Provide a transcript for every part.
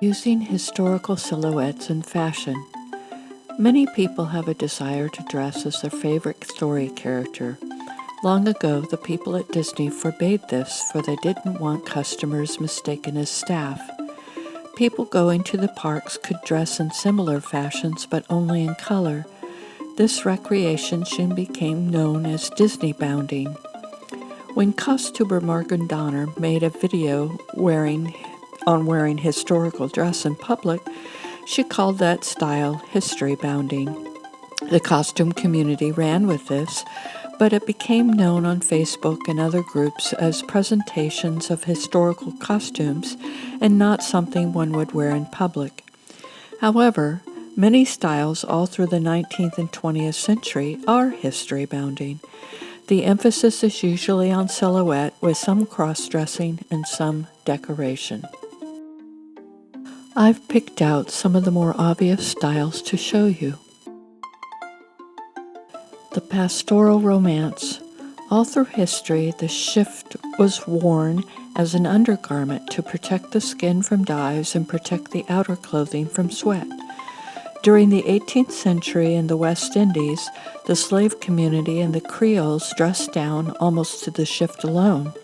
Using historical silhouettes in fashion. Many people have a desire to dress as their favorite story character. Long ago, the people at Disney forbade this, for they didn't want customers mistaken as staff. People going to the parks could dress in similar fashions, but only in color. This recreation soon became known as Disney bounding. When costumer Margot Donner made a video wearing historical dress in public, she called that style history bounding. The costume community ran with this, but it became known on Facebook and other groups as presentations of historical costumes and not something one would wear in public. However, many styles all through the 19th and 20th century are history bounding. The emphasis is usually on silhouette with some cross-dressing and some decoration. I've picked out some of the more obvious styles to show you. The pastoral romance. All through history, the shift was worn as an undergarment to protect the skin from dyes and protect the outer clothing from sweat. During the 18th century in the West Indies, the slave community and the Creoles dressed down almost to the shift alone.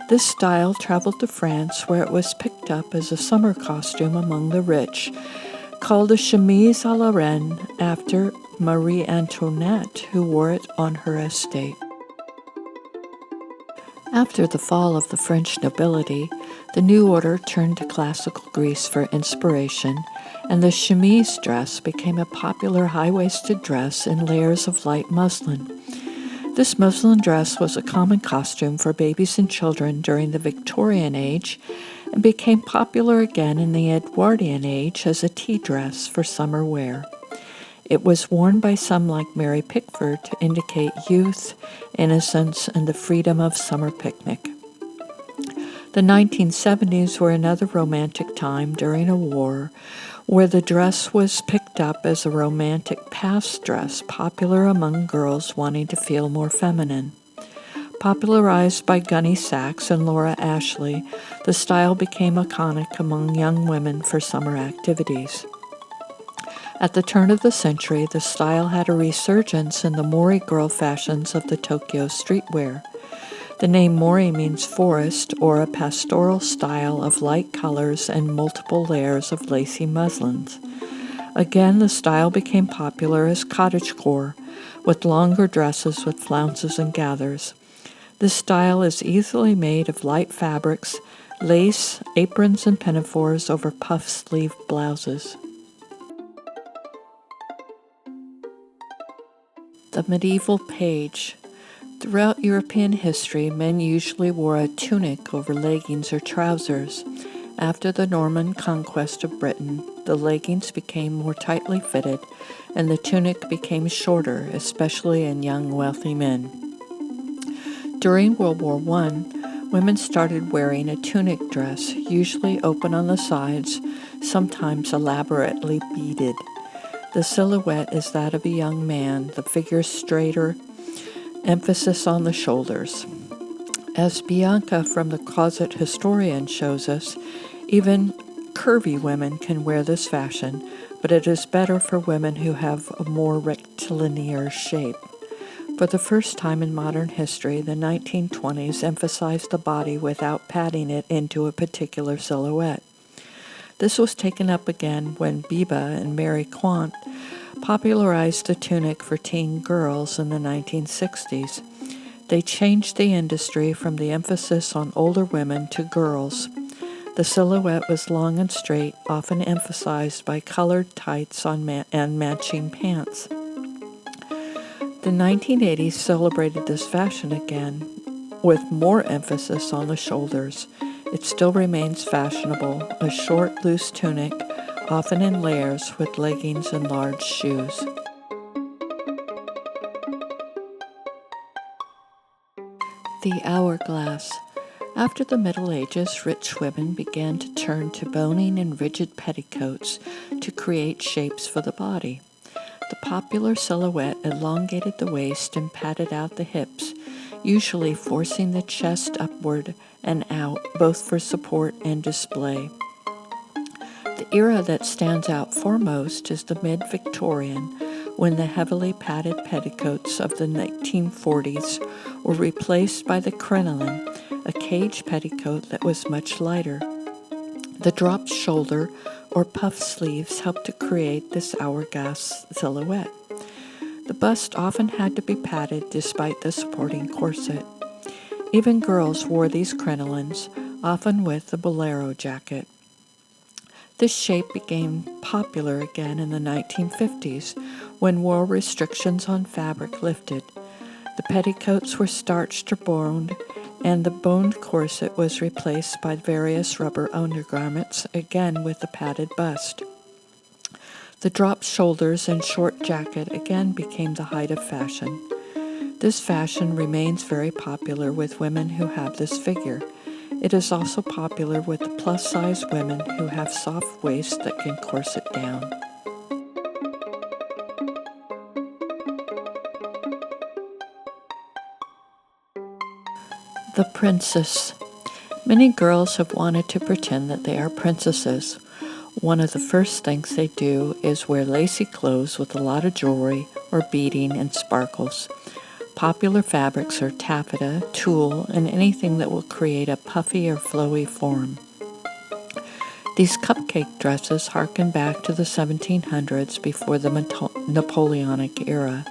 This style traveled to France, where it was picked up as a summer costume among the rich, called a chemise à la reine after Marie Antoinette, who wore it on her estate. After the fall of the French nobility, the new order turned to classical Greece for inspiration, and the chemise dress became a popular high-waisted dress in layers of light muslin. This muslin dress was a common costume for babies and children during the Victorian age and became popular again in the Edwardian age as a tea dress for summer wear. It was worn by some like Mary Pickford to indicate youth, innocence, and the freedom of summer picnic. The 1970s were another romantic time during a war where the dress was picked up as a romantic past dress popular among girls wanting to feel more feminine. Popularized by Gunny Sacks and Laura Ashley, the style became iconic among young women for summer activities. At the turn of the century, the style had a resurgence in the Mori girl fashions of the Tokyo streetwear. The name Mori means forest or a pastoral style of light colors and multiple layers of lacy muslins. Again, the style became popular as cottagecore, with longer dresses with flounces and gathers. This style is easily made of light fabrics, lace, aprons, and pinafores over puff-sleeve blouses. The medieval page. Throughout European history, men usually wore a tunic over leggings or trousers. After the Norman conquest of Britain, the leggings became more tightly fitted, and the tunic became shorter, especially in young, wealthy men. During World War I, women started wearing a tunic dress, usually open on the sides, sometimes elaborately beaded. The silhouette is that of a young man, the figure straighter, emphasis on the shoulders. As Bianca from the Closet Historian shows us, even curvy women can wear this fashion, but it is better for women who have a more rectilinear shape. For the first time in modern history, the 1920s emphasized the body without padding it into a particular silhouette. This was taken up again when Biba and Mary Quant popularized the tunic for teen girls in the 1960s. They changed the industry from the emphasis on older women to girls. The silhouette was long and straight, often emphasized by colored tights and matching pants. The 1980s celebrated this fashion again, with more emphasis on the shoulders. It still remains fashionable, a short, loose tunic, often in layers with leggings and large shoes. The hourglass. After the Middle Ages, rich women began to turn to boning and rigid petticoats to create shapes for the body. The popular silhouette elongated the waist and padded out the hips, usually forcing the chest upward and out, both for support and display. The era that stands out foremost is the mid-Victorian, when the heavily padded petticoats of the 1940s were replaced by the crinoline, a cage petticoat that was much lighter. The dropped shoulder or puff sleeves helped to create this hourglass silhouette. The bust often had to be padded despite the supporting corset. Even girls wore these crinolines, often with a bolero jacket. This shape became popular again in the 1950s when war restrictions on fabric lifted. The petticoats were starched or boned, and the boned corset was replaced by various rubber undergarments, again with a padded bust. The dropped shoulders and short jacket again became the height of fashion. This fashion remains very popular with women who have this figure. It is also popular with the plus-size women who have soft waists that can corset down. The princess. Many girls have wanted to pretend that they are princesses. One of the first things they do is wear lacy clothes with a lot of jewelry or beading and sparkles. Popular fabrics are taffeta, tulle, and anything that will create a puffy or flowy form. These cupcake dresses harken back to the 1700s before the Napoleonic era.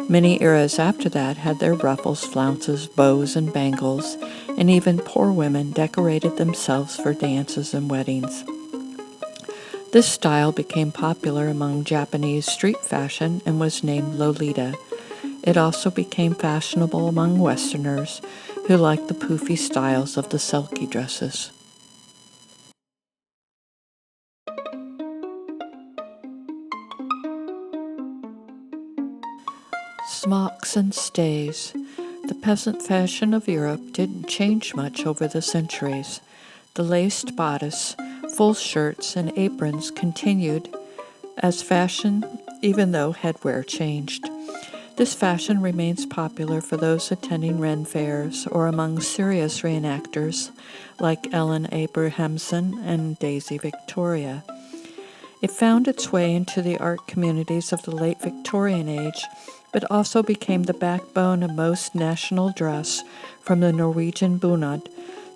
Many eras after that had their ruffles, flounces, bows, and bangles, and even poor women decorated themselves for dances and weddings. This style became popular among Japanese street fashion and was named Lolita. It also became fashionable among Westerners who liked the poofy styles of the silky dresses. Smocks and stays. The peasant fashion of Europe didn't change much over the centuries. The laced bodice, full shirts, and aprons continued as fashion, even though headwear changed. This fashion remains popular for those attending Ren fairs or among serious reenactors like Ellen Abrahamson and Daisy Victoria. It found its way into the art communities of the late Victorian age, but also became the backbone of most national dress, from the Norwegian bunad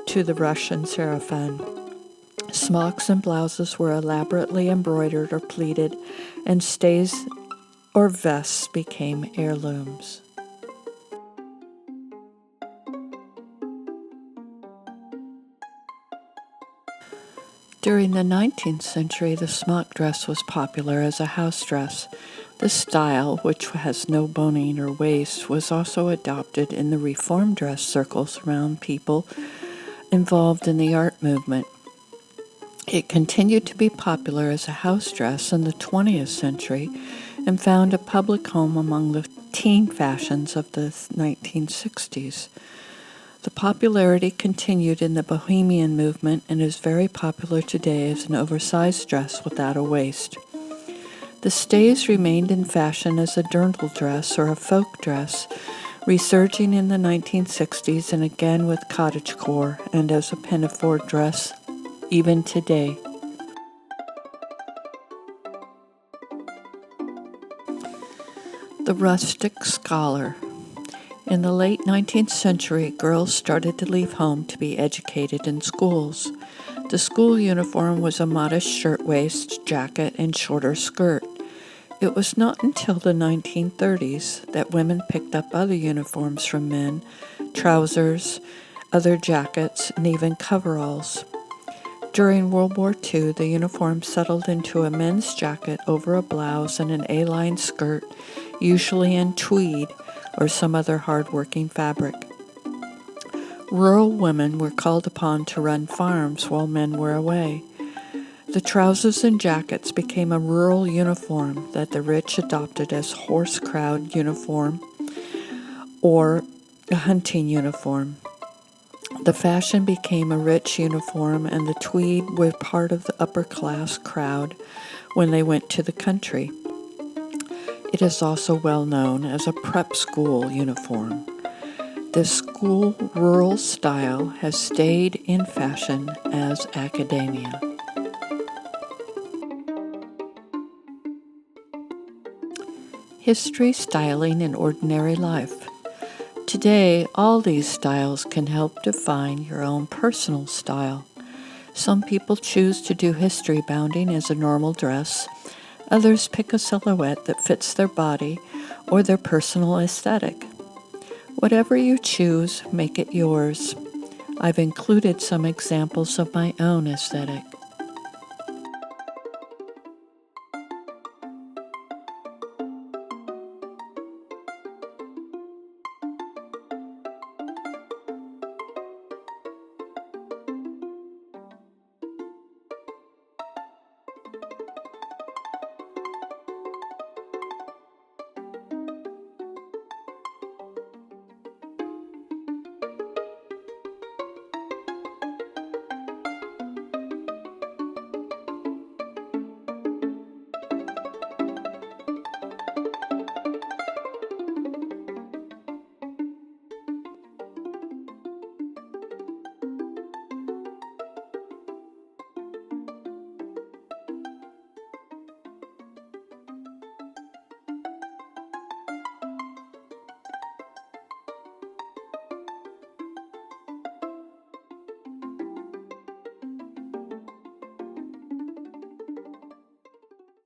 to the Russian sarafan. Smocks and blouses were elaborately embroidered or pleated, and stays or vests became heirlooms. During the 19th century, the smock dress was popular as a house dress. This style, which has no boning or waist, was also adopted in the reform dress circles around people involved in the art movement. It continued to be popular as a house dress in the 20th century and found a public home among the teen fashions of the 1960s. The popularity continued in the Bohemian movement and is very popular today as an oversized dress without a waist. The stays remained in fashion as a dirndl dress or a folk dress, resurging in the 1960s and again with cottagecore and as a pinafore dress even today. The rustic scholar. In the late 19th century, girls started to leave home to be educated in schools. The school uniform was a modest shirtwaist, jacket, and shorter skirt. It was not until the 1930s that women picked up other uniforms from men, trousers, other jackets, and even coveralls. During World War II, the uniform settled into a men's jacket over a blouse and an A-line skirt, usually in tweed or some other hard-working fabric. Rural women were called upon to run farms while men were away. The trousers and jackets became a rural uniform that the rich adopted as horse crowd uniform or a hunting uniform. The fashion became a rich uniform, and the tweed were part of the upper class crowd when they went to the country. It is also well known as a prep school uniform. This school rural style has stayed in fashion as academia. History styling in ordinary life. Today, all these styles can help define your own personal style. Some people choose to do history bounding as a normal dress. Others pick a silhouette that fits their body or their personal aesthetic. Whatever you choose, make it yours. I've included some examples of my own aesthetic.